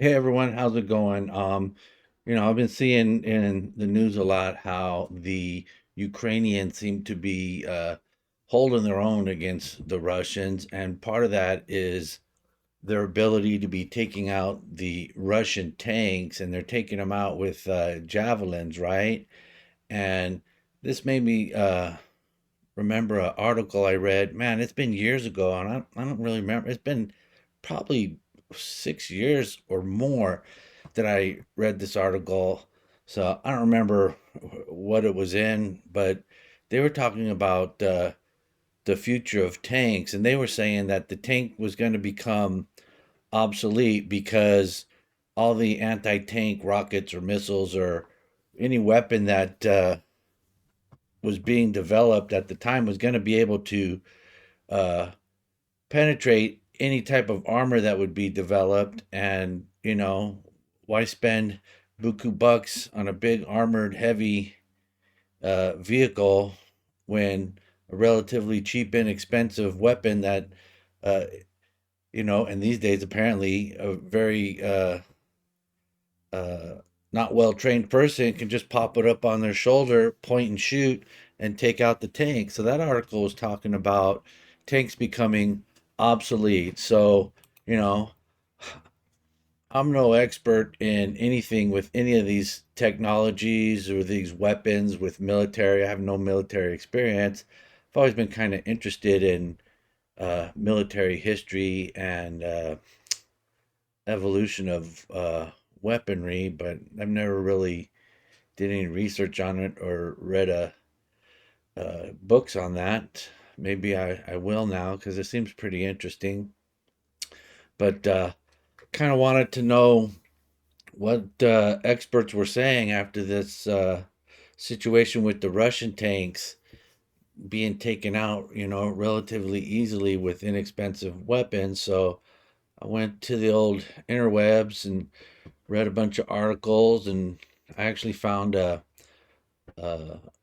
Hey everyone, how's it going? I've been seeing in the news a lot how the Ukrainians seem to be holding their own against the Russians, and part of that is their ability to be taking out the Russian tanks, and they're taking them out with javelins, right? And this made me remember an article I read. Man, it's been years ago, and I don't really remember. It's been probably 6 years or more that I read this article. So I don't remember what it was in, but they were talking about the future of tanks, and they were saying that the tank was going to become obsolete because all the anti-tank rockets or missiles or any weapon that was being developed at the time was going to be able to uh, penetrate any type of armor that would be developed. And, why spend buku bucks on a big armored heavy vehicle when a relatively cheap, inexpensive weapon that, uh, and these days apparently a very uh, not well trained person can just pop it up on their shoulder, point and shoot, and take out the tank. So that article was talking about tanks becoming obsolete. So, you know, I'm no expert in anything with any of these technologies or these weapons with military. I have no military experience. I've always been kind of interested in military history and evolution of weaponry, but I've never really did any research on it or read books on that. Maybe I will now because it seems pretty interesting. But kind of wanted to know what experts were saying after this situation with the Russian tanks being taken out, relatively easily with inexpensive weapons. So I went to the old interwebs and read a bunch of articles, and I actually found a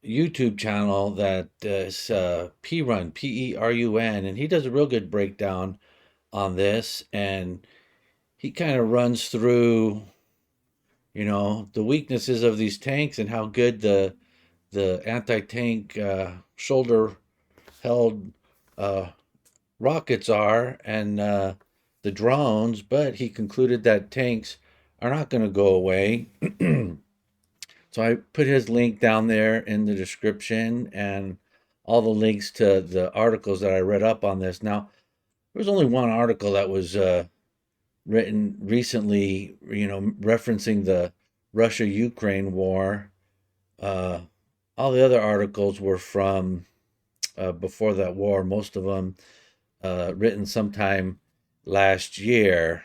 YouTube channel that is P-Run, Perun, and he does a real good breakdown on this, and he kind of runs through, the weaknesses of these tanks and how good the anti-tank shoulder-held uh, rockets are, and the drones. But he concluded that tanks are not going to go away. So I put his link down there in the description and all the links to the articles that I read up on this. Now, there was only one article that was written recently, referencing the Russia-Ukraine war. Uh, all the other articles were from before that war, most of them written sometime last year.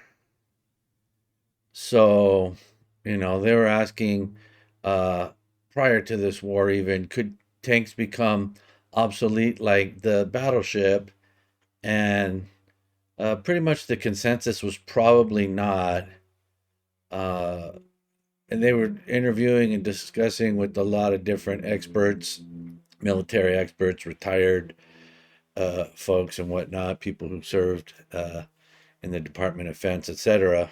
So, they were asking uh, prior to this war, even, could tanks become obsolete like the battleship? And pretty much the consensus was probably not. Uh, and they were interviewing and discussing with a lot of different experts, military experts, retired folks, and whatnot, people who served in the Department of Defense, etc.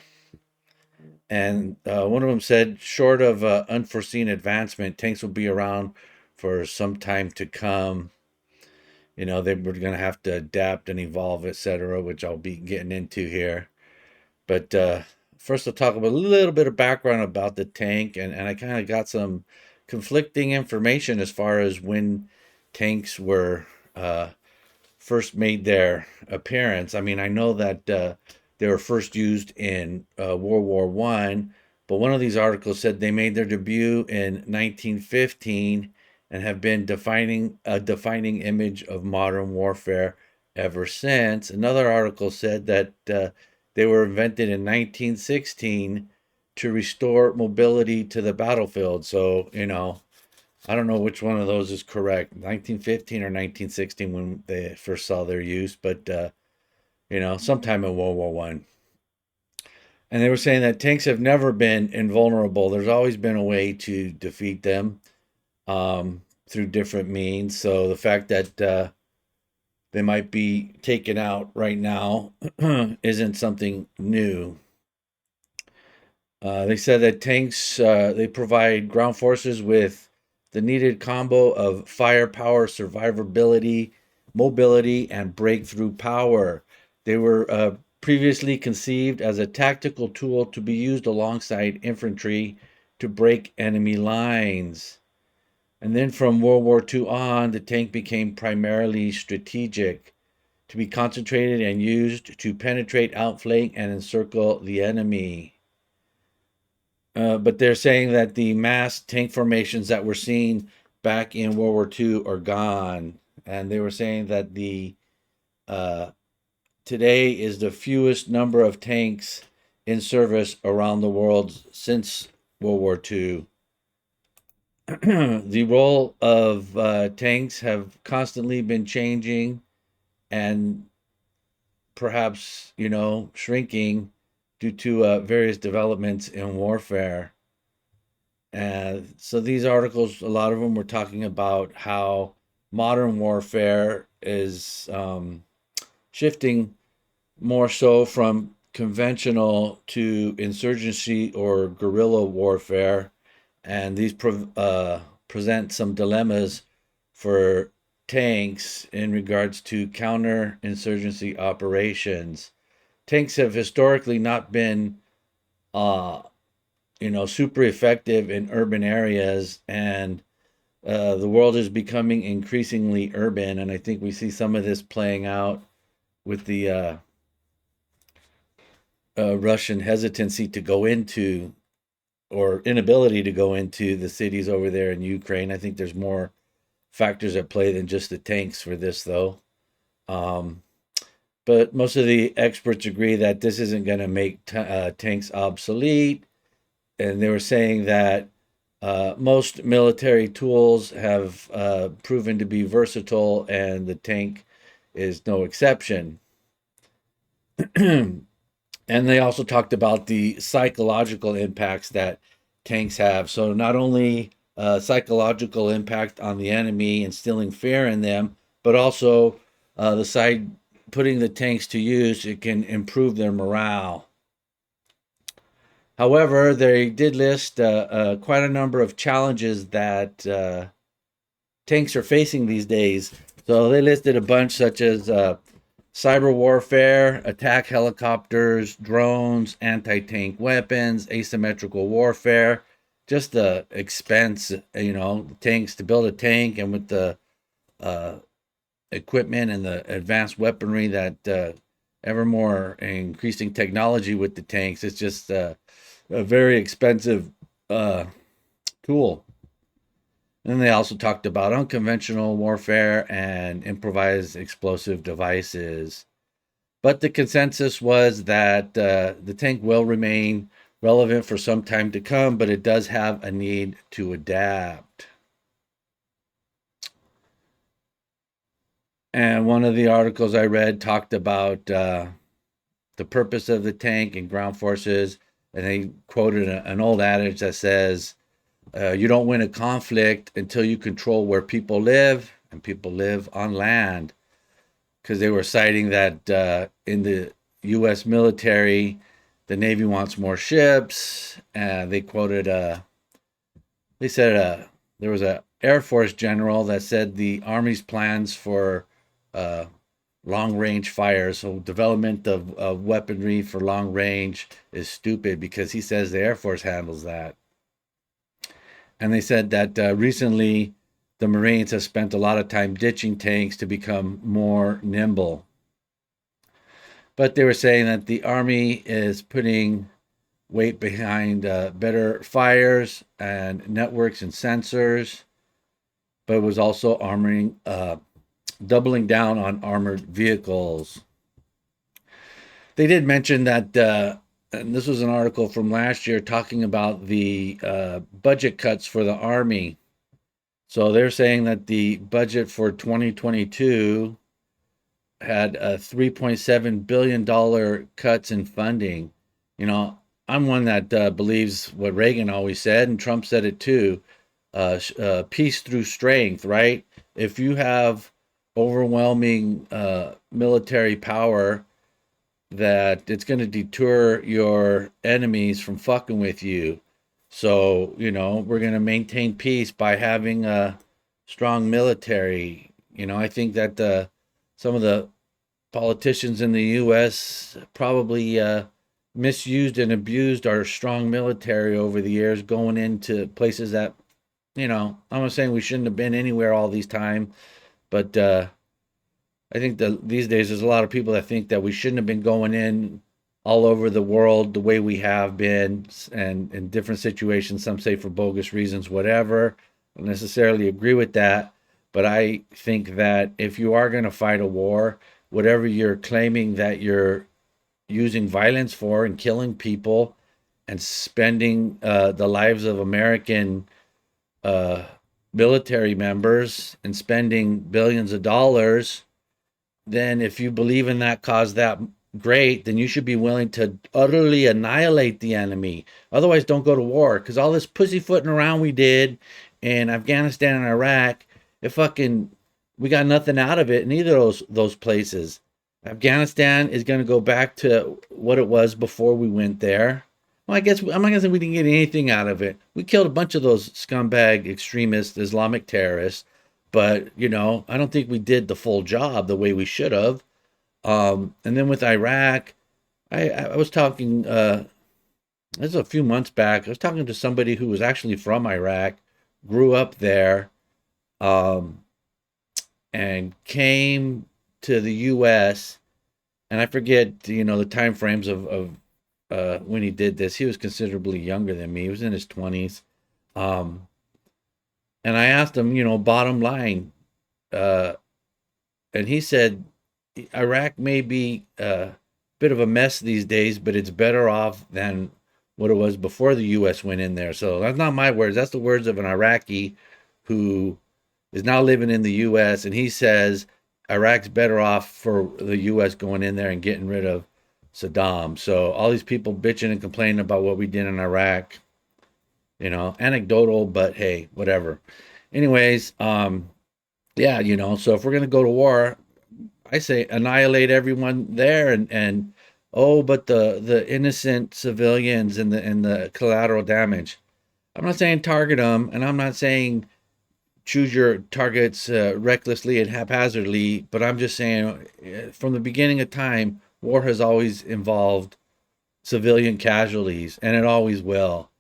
And one of them said, short of unforeseen advancement, tanks will be around for some time to come. They were going to have to adapt and evolve, etc., which I'll be getting into here. But first, I'll talk about a little bit of background about the tank, and I kind of got some conflicting information as far as when tanks were first made their appearance. I mean, I know that they were first used in World War I, but one of these articles said they made their debut in 1915 and have been defining a defining image of modern warfare ever since. Another article said that they were invented in 1916 to restore mobility to the battlefield. So, I don't know which one of those is correct, 1915 or 1916 when they first saw their use, but sometime in World War One. And they were saying that tanks have never been invulnerable. There's always been a way to defeat them through different means. So the fact that they might be taken out right now isn't something new. They said that tanks they provide ground forces with the needed combo of firepower, survivability, mobility, and breakthrough power. They were previously conceived as a tactical tool to be used alongside infantry to break enemy lines. And then from World War II on, the tank became primarily strategic, to be concentrated and used to penetrate, outflank, and encircle the enemy. But they're saying that the mass tank formations that were seen back in World War II are gone, and they were saying that the uh, today is the fewest number of tanks in service around the world since World War II. The role of tanks have constantly been changing and perhaps shrinking due to various developments in warfare. And so these articles, a lot of them were talking about how modern warfare is shifting more so from conventional to insurgency or guerrilla warfare. And these present some dilemmas for tanks in regards to counterinsurgency operations. Tanks have historically not been uh, super effective in urban areas, and the world is becoming increasingly urban. And I think we see some of this playing out with the Russian hesitancy to go into or inability to go into the cities over there in Ukraine. I think there's more factors at play than just the tanks for this, though. Um, but most of the experts agree that this isn't going to make tanks obsolete, and they were saying that most military tools have proven to be versatile, and the tank is no exception. And they also talked about the psychological impacts that tanks have. So, not only psychological impact on the enemy, instilling fear in them, but also the side putting the tanks to use, it can improve their morale. However, they did list quite a number of challenges that tanks are facing these days. So they listed a bunch, such as cyber warfare, attack helicopters, drones, anti tank weapons, asymmetrical warfare, just the expense, tanks to build a tank, and with the uh, equipment and the advanced weaponry that ever more increasing technology with the tanks. It's just a very expensive uh, tool. And then they also talked about unconventional warfare and improvised explosive devices. But the consensus was that the tank will remain relevant for some time to come, but it does have a need to adapt. And one of the articles I read talked about the purpose of the tank and ground forces, and they quoted an old adage that says, you don't win a conflict until you control where people live, and people live on land. Because they were citing that in the U.S. military, the Navy wants more ships. And they quoted, they said there was a Air Force general that said the Army's plans for uh, long range fire, so development of weaponry for long range, is stupid because he says the Air Force handles that. And they said that recently the Marines have spent a lot of time ditching tanks to become more nimble. But they were saying that the Army is putting weight behind better fires and networks and sensors, but it was also doubling down on armored vehicles. They did mention that, and this was an article from last year talking about the budget cuts for the Army. So they're saying that the budget for 2022 had a $3.7 billion cuts in funding. You know, I'm one that believes what Reagan always said, and Trump said it too, peace through strength, right? If you have overwhelming military power, that it's going to deter your enemies from fucking with you. So, we're going to maintain peace by having a strong military. I think that some of the politicians in the U.S. probably misused and abused our strong military over the years, going into places that, I'm not saying we shouldn't have been anywhere all these time, but I think that these days there's a lot of people that think that we shouldn't have been going in all over the world the way we have been, and in different situations. Some say for bogus reasons, whatever. I don't necessarily agree with that, but I think that if you are going to fight a war, whatever you're claiming that you're using violence for and killing people and spending the lives of American uh, military members and spending billions of dollars, then if you believe in that cause that great, then you should be willing to utterly annihilate the enemy. Otherwise, don't go to war. Because all this pussyfooting around we did in Afghanistan and Iraq, it fucking, we got nothing out of it in either of those places. Afghanistan is going to go back to what it was before we went there. Well, I guess I'm not gonna say we didn't get anything out of it. We killed a bunch of those scumbag extremist Islamic terrorists, but I don't think we did the full job the way we should have. And then with Iraq, I was talking. This is a few months back. I was talking to somebody who was actually from Iraq, grew up there, um, and came to the U.S. And I forget, the time frames of when he did this. He was considerably younger than me. He was in his 20s. Um, and I asked him, bottom line, uh, and he said Iraq may be a bit of a mess these days, but it's better off than what it was before the U.S. went in there. So that's not my words. That's the words of an Iraqi who is now living in the U.S. And he says Iraq's better off for the U.S. going in there and getting rid of Saddam. So all these people bitching and complaining about what we did in Iraq, anecdotal, but hey, whatever. Anyways, yeah, so if we're gonna go to war, I say annihilate everyone there, and oh, but the innocent civilians and the collateral damage. I'm not saying target them, and I'm not saying choose your targets recklessly and haphazardly, but I'm just saying from the beginning of time, war has always involved civilian casualties, and it always will.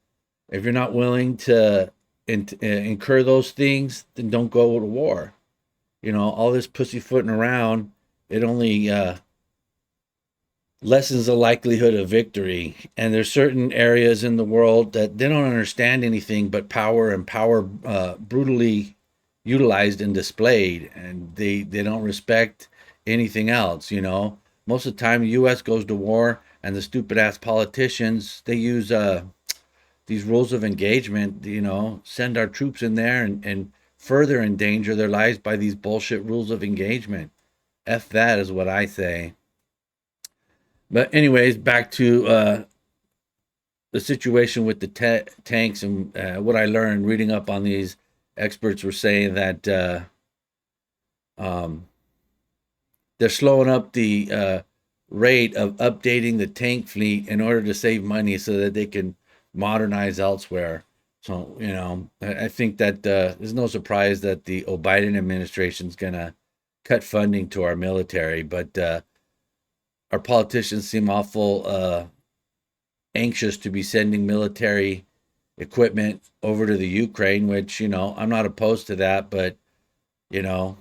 If you're not willing to incur those things, then don't go to war. All this pussyfooting around, it only lessens the likelihood of victory. And there's certain areas in the world that they don't understand anything but power, and power brutally utilized and displayed, and they don't respect anything else. Most of the time, the U.S. goes to war, and the stupid ass politicians, they use these rules of engagement. Send our troops in there and further endanger their lives by these bullshit rules of engagement. F that is what I say. But anyways, back to the situation with the tanks, and what I learned reading up on these experts were saying that um, they're slowing up the rate of updating the tank fleet in order to save money so that they can modernize elsewhere. So, I think that there's no surprise that the Biden administration is going to cut funding to our military, but our politicians seem awful anxious to be sending military equipment over to the Ukraine, which, I'm not opposed to that, but, you know,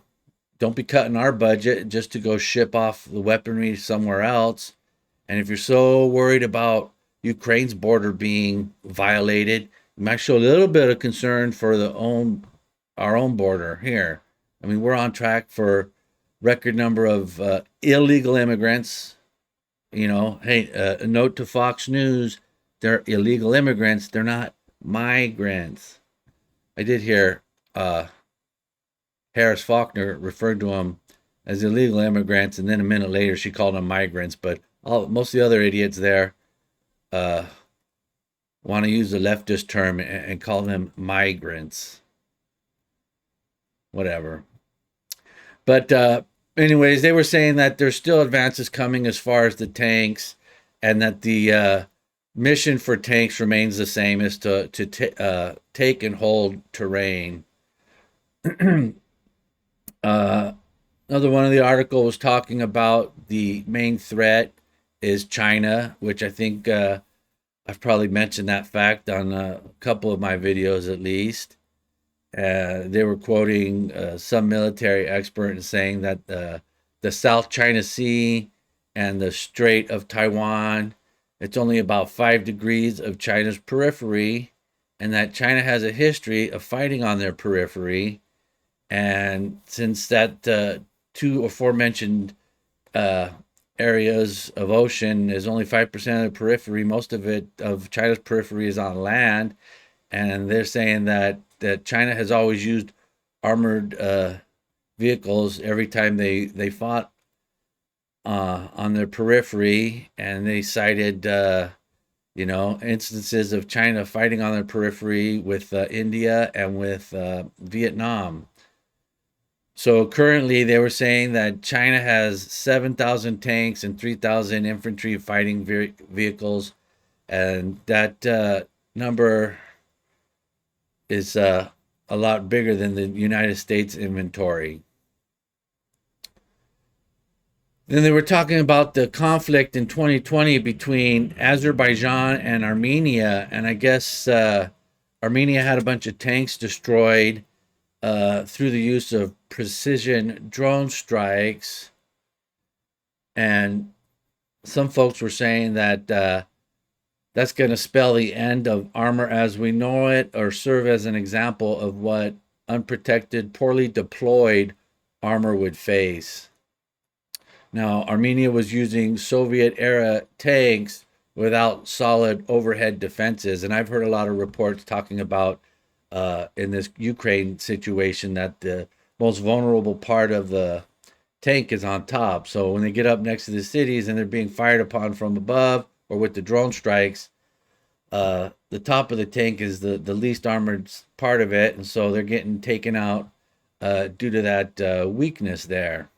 don't be cutting our budget just to go ship off the weaponry somewhere else. And if you're so worried about Ukraine's border being violated, you might show a little bit of concern for our own border here. I mean, we're on track for record number of illegal immigrants. Hey, a note to Fox News: they're illegal immigrants. They're not migrants. I did hear Harris Faulkner referred to them as illegal immigrants, and then a minute later she called them migrants. But most of the other idiots there uh, want to use the leftist term and call them migrants. Whatever. But anyways, they were saying that there's still advances coming as far as the tanks, and that the mission for tanks remains the same, is to take and hold terrain. uh, Another one of the article was talking about the main threat is China, which I think I've probably mentioned that fact on a couple of my videos at least. They were quoting some military expert and saying that the South China Sea and the Strait of Taiwan, it's only about 5 degrees of China's periphery, and that China has a history of fighting on their periphery. And since that two aforementioned uh, areas of ocean is only 5% of the periphery, most of it of China's periphery is on land, and they're saying that China has always used armored vehicles every time they fought on their periphery, and they cited instances of China fighting on their periphery with India and with Vietnam. So currently, they were saying that China has 7,000 tanks and 3,000 infantry fighting vehicles, and that number is a lot bigger than the United States inventory. Then they were talking about the conflict in 2020 between Azerbaijan and Armenia, and I guess Armenia had a bunch of tanks destroyed through the use of precision drone strikes. And some folks were saying that that's going to spell the end of armor as we know it, or serve as an example of what unprotected, poorly deployed armor would face. Now, Armenia was using Soviet era tanks without solid overhead defenses. And I've heard a lot of reports talking about in this Ukraine situation that the most vulnerable part of the tank is on top. So when they get up next to the cities and they're being fired upon from above or with the drone strikes, the top of the tank is the least armored part of it. And so they're getting taken out due to that weakness there.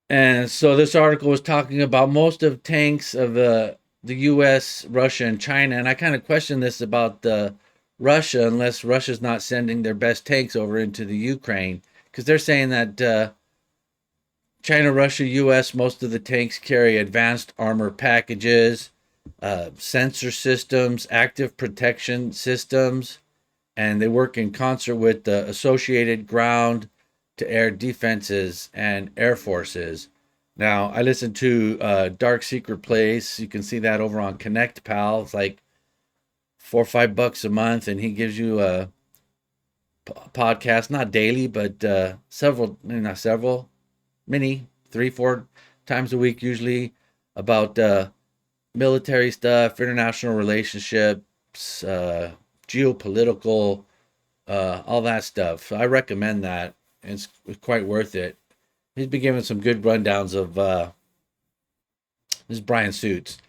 And so this article was talking about most of tanks of the U.S., Russia, and China. And I kind of question this about Russia, unless Russia's not sending their best tanks over into the Ukraine, because they're saying that China, Russia, U.S., most of the tanks carry advanced armor packages, sensor systems, active protection systems, and they work in concert with the associated ground to air defenses and air forces. Now, I listen to Dark Secret Place. You can see that over on Connect Pal. It's like $4 or $5 a month, and he gives you a podcast, not daily, but several, not several, many, 3, 4 times a week usually, about military stuff, international relationships, geopolitical, all that stuff. So I recommend that. It's quite worth it. He's been giving some good rundowns of this is Brian Suits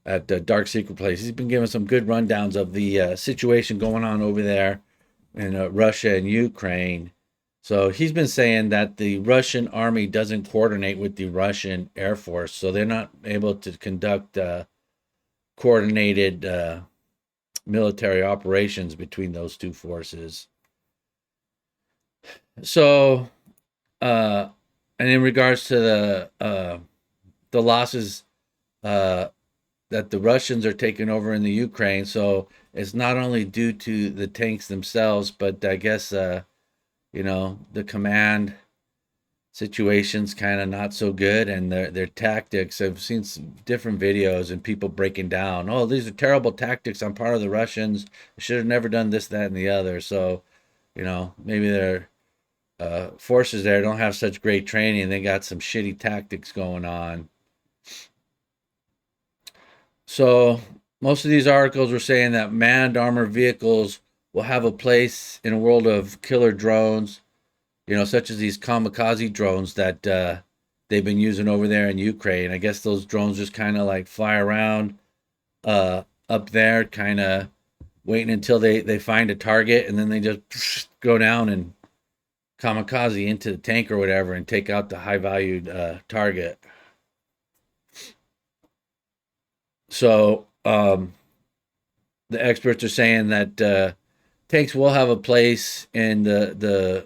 at Dark Secret Place. He's been giving some good rundowns of the situation going on over there in Russia and Ukraine. So he's been saying that the Russian army doesn't coordinate with the Russian Air Force, so they're not able to conduct coordinated military operations between those two forces. So, uh, and in regards to the losses uh, that the Russians are taking over in the Ukraine, so it's not only due to the tanks themselves, but I guess the command situation's kind of not so good, and their tactics. I've seen some different videos and people breaking down. Oh, these are terrible tactics on part of the Russians. They should have never done this, that, and the other. So, maybe their forces there don't have such great training. They got some shitty tactics going on. So most of these articles were saying that manned armored vehicles will have a place in a world of killer drones, such as these kamikaze drones that they've been using over there in Ukraine. I guess those drones just kind of like fly around up there, kind of waiting until they find a target, and then they just go down and kamikaze into the tank or whatever and take out the high valued target. So the experts are saying that tanks will have a place in the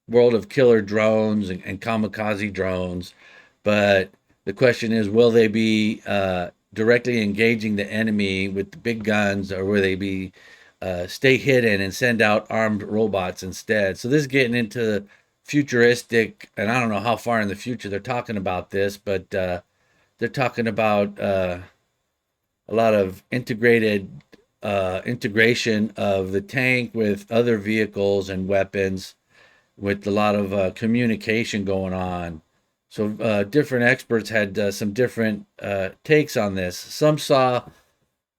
world of killer drones and kamikaze drones, but the question is, will they be directly engaging the enemy with the big guns, or will they be stay hidden and send out armed robots instead? So this is getting into futuristic, and I don't know how far in the future they're talking about this, but they're talking about a lot of integration of the tank with other vehicles and weapons, with a lot of communication going on. So different experts had some different takes on this. Some saw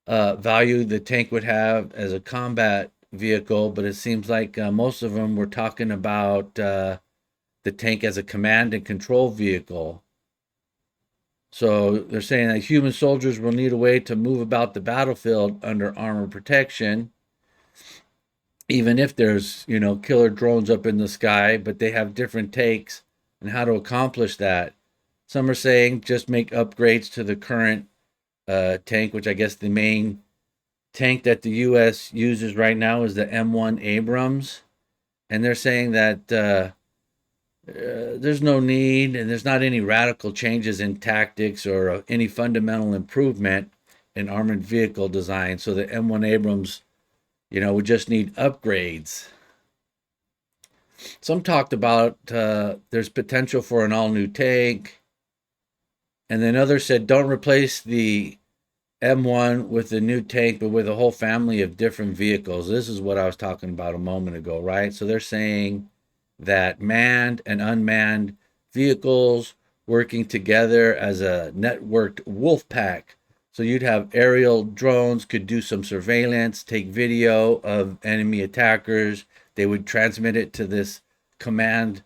value the tank would have as a combat vehicle, but it seems like most of them were talking about the tank as a command and control vehicle. So they're saying that human soldiers will need a way to move about the battlefield under armor protection, even if there's, killer drones up in the sky, but they have different takes on how to accomplish that. Some are saying just make upgrades to the current tank, which I guess the main tank that the U.S. uses right now is the M1 Abrams. And they're saying that there's no need and there's not any radical changes in tactics or any fundamental improvement in armored vehicle design. So the M1 Abrams, would just need upgrades. Some talked about there's potential for an all new tank. And then others said don't replace the M1 with the new tank, but with a whole family of different vehicles. This is what I was talking about a moment ago, right? So they're saying that manned and unmanned vehicles working together as a networked wolf pack. So you'd have aerial drones could do some surveillance, take video of enemy attackers. They would transmit it to this command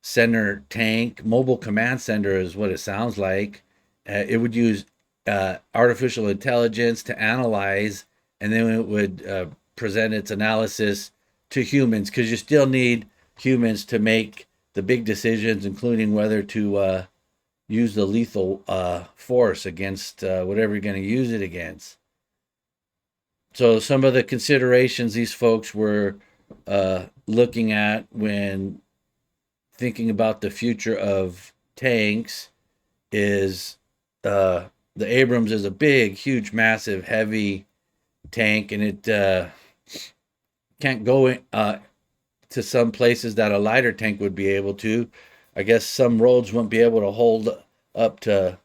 center tank. Mobile command center is what it sounds like. It would use artificial intelligence to analyze, and then it would present its analysis to humans, because you still need humans to make the big decisions, including whether to use the lethal force against whatever you're going to use it against. So some of the considerations these folks were looking at when thinking about the future of tanks is the Abrams is a big, huge, massive, heavy tank, and it can't go to some places that a lighter tank would be able to. I guess some roads won't be able to hold up to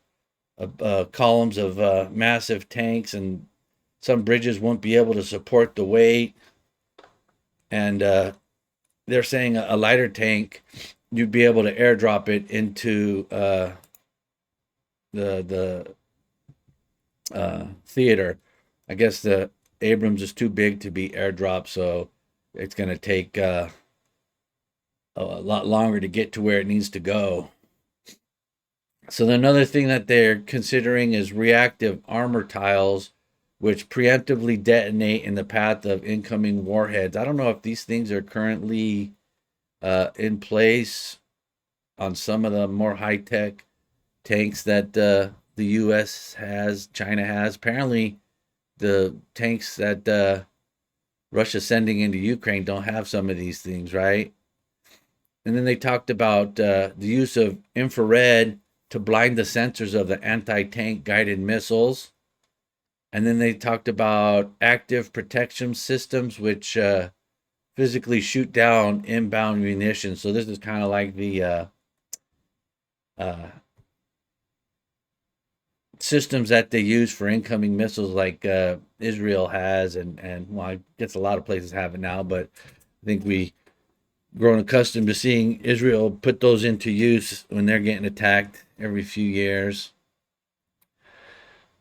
columns of massive tanks, and some bridges won't be able to support the weight. And they're saying a lighter tank, you'd be able to airdrop it into the theater. I guess the Abrams is too big to be airdropped, so it's going to take a lot longer to get to where it needs to go. So another thing that they're considering is reactive armor tiles, which preemptively detonate in the path of incoming warheads. I don't know if these things are currently in place on some of the more high-tech tanks that the U.S. has, China has. Apparently, the tanks that Russia's sending into Ukraine don't have some of these things, right? And then they talked about the use of infrared to blind the sensors of the anti-tank guided missiles. And then they talked about active protection systems, which physically shoot down inbound munitions. So this is kind of like the systems that they use for incoming missiles, like Israel has, and well, I guess a lot of places have it now, but I think we grown accustomed to seeing Israel put those into use when they're getting attacked every few years.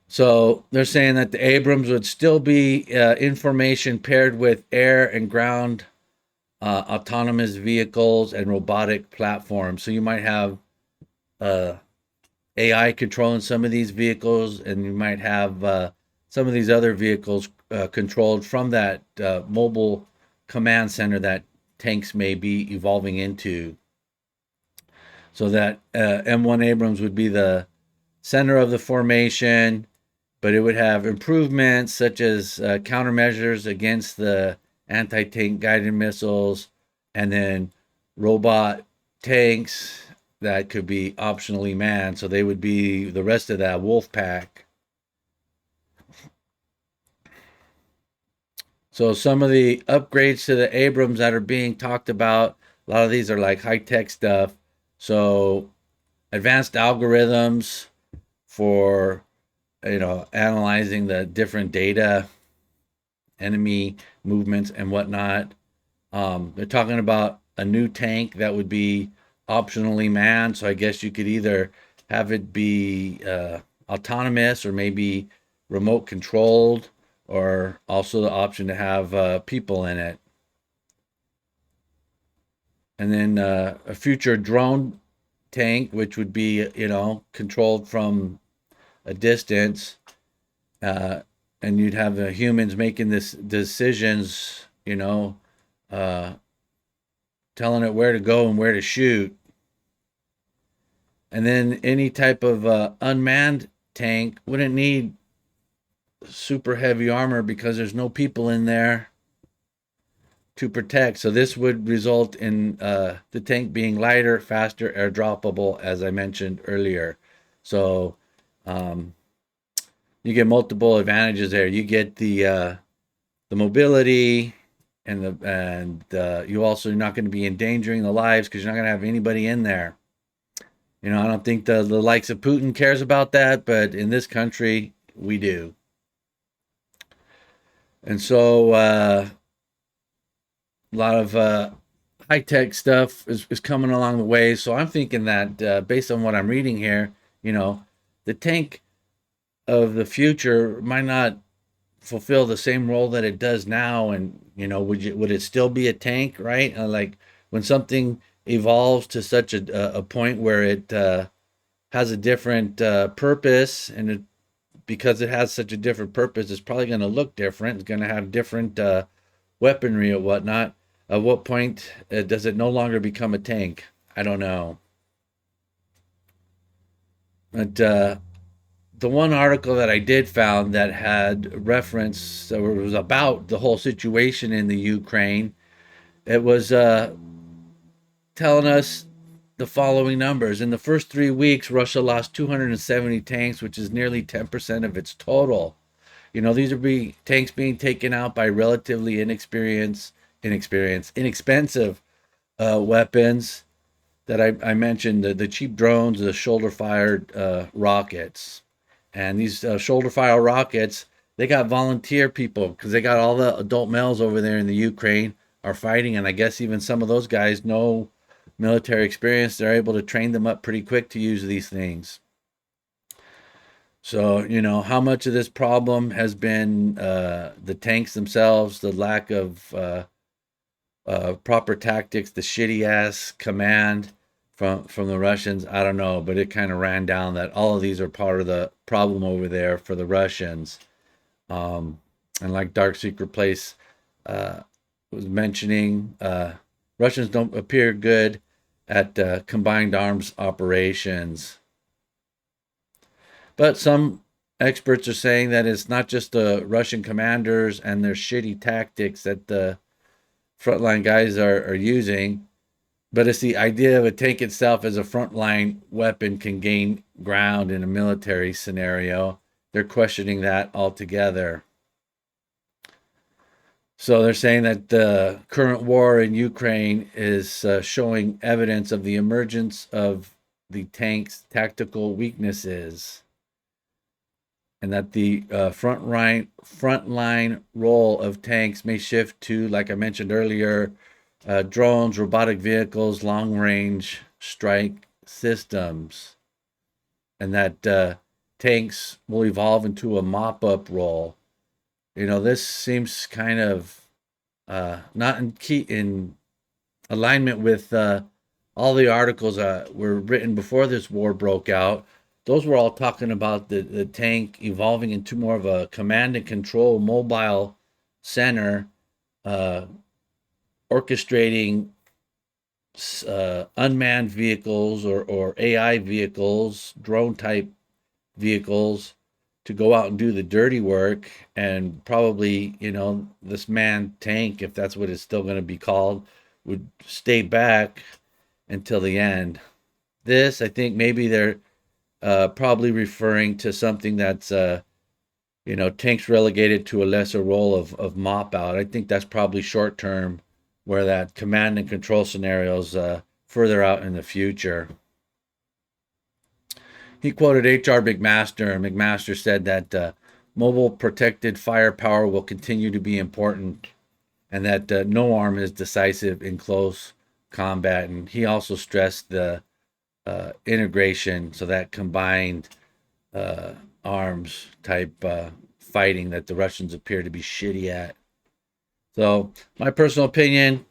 So they're saying that the Abrams would still be information paired with air and ground autonomous vehicles and robotic platforms. So you might have AI controlling some of these vehicles, and you might have some of these other vehicles controlled from that mobile command center that tanks may be evolving into. So that M1 Abrams would be the center of the formation, but it would have improvements such as countermeasures against the anti-tank guided missiles, and then robot tanks that could be optionally manned. So they would be the rest of that wolf pack. So some of the upgrades to the Abrams that are being talked about, a lot of these are like high-tech stuff. So advanced algorithms for analyzing the different data, enemy movements and whatnot. They're talking about a new tank that would be optionally manned. So I guess you could either have it be autonomous or maybe remote controlled, or also the option to have people in it. And then a future drone tank, which would be, controlled from a distance, and you'd have the humans making this decisions, telling it where to go and where to shoot. And then any type of unmanned tank wouldn't need super heavy armor because there's no people in there to protect. So this would result in the tank being lighter, faster, airdroppable, as I mentioned earlier. So you get multiple advantages there. You get the mobility, and you also are not going to be endangering the lives because you're not going to have anybody in there. I don't think the likes of Putin cares about that, but in this country, we do. And so a lot of high-tech stuff is coming along the way. So I'm thinking that based on what I'm reading here, the tank of the future might not fulfill the same role that it does now. And would it still be a tank, right? Like when something evolves to such a point where it has a different purpose, and because it has such a different purpose, it's probably going to look different. It's going to have different weaponry or whatnot. At what point does it no longer become a tank? I don't know. But the one article that I did found that had reference, or it was about the whole situation in the Ukraine, it was telling us the following numbers. In the first 3 weeks, Russia lost 270 tanks, which is nearly 10% of its total. These are tanks being taken out by relatively inexpensive weapons that I mentioned, the cheap drones, the shoulder-fired rockets. And these shoulder-fire rockets, they got volunteer people because they got all the adult males over there in the Ukraine are fighting, and I guess even some of those guys know military experience. They're able to train them up pretty quick to use these things. So, how much of this problem has been the tanks themselves, the lack of proper tactics, the shitty ass command from the Russians? I don't know, but it kind of ran down that all of these are part of the problem over there for the Russians. And like Dark Secret Place was mentioning, Russians don't appear good at combined arms operations. But some experts are saying that it's not just the Russian commanders and their shitty tactics that the frontline guys are using, but it's the idea of a tank itself as a frontline weapon can gain ground in a military scenario. They're questioning that altogether. So they're saying that the current war in Ukraine is showing evidence of the emergence of the tank's tactical weaknesses, and that the frontline role of tanks may shift to, like I mentioned earlier, drones, robotic vehicles, long-range strike systems, and that tanks will evolve into a mop-up role. This seems kind of not in alignment with all the articles were written before this war broke out. Those were all talking about the tank evolving into more of a command and control mobile center, orchestrating unmanned vehicles or AI vehicles, drone type vehicles to go out and do the dirty work. And probably, this man tank, if that's what it's still going to be called, would stay back until the end. This, I think maybe they're probably referring to something that's, tanks relegated to a lesser role of mop out. I think that's probably short term, where that command and control scenarios further out in the future. He quoted H.R. McMaster, and McMaster said that mobile protected firepower will continue to be important, and that no arm is decisive in close combat. And he also stressed the integration, so that combined arms type fighting that the Russians appear to be shitty at. So, my personal opinion,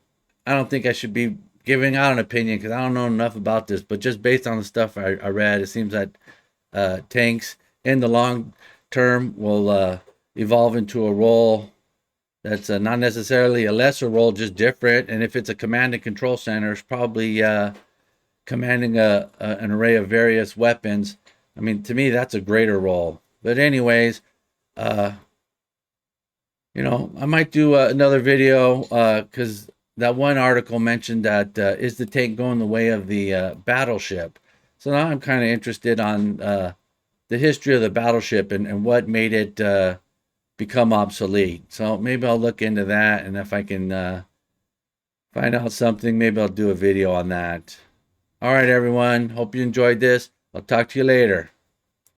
I don't think I should be giving out an opinion because I don't know enough about this, but just based on the stuff I read, it seems that tanks in the long term will evolve into a role that's not necessarily a lesser role, just different. And if it's a command and control center, it's probably commanding an array of various weapons. I mean, to me, that's a greater role. But anyways, uh, I might do another video because that one article mentioned that is the tank going the way of the battleship. So now I'm kind of interested on the history of the battleship and what made it become obsolete. So maybe I'll look into that, and if I can find out something, maybe I'll do a video on that. All right, everyone. Hope you enjoyed this. I'll talk to you later.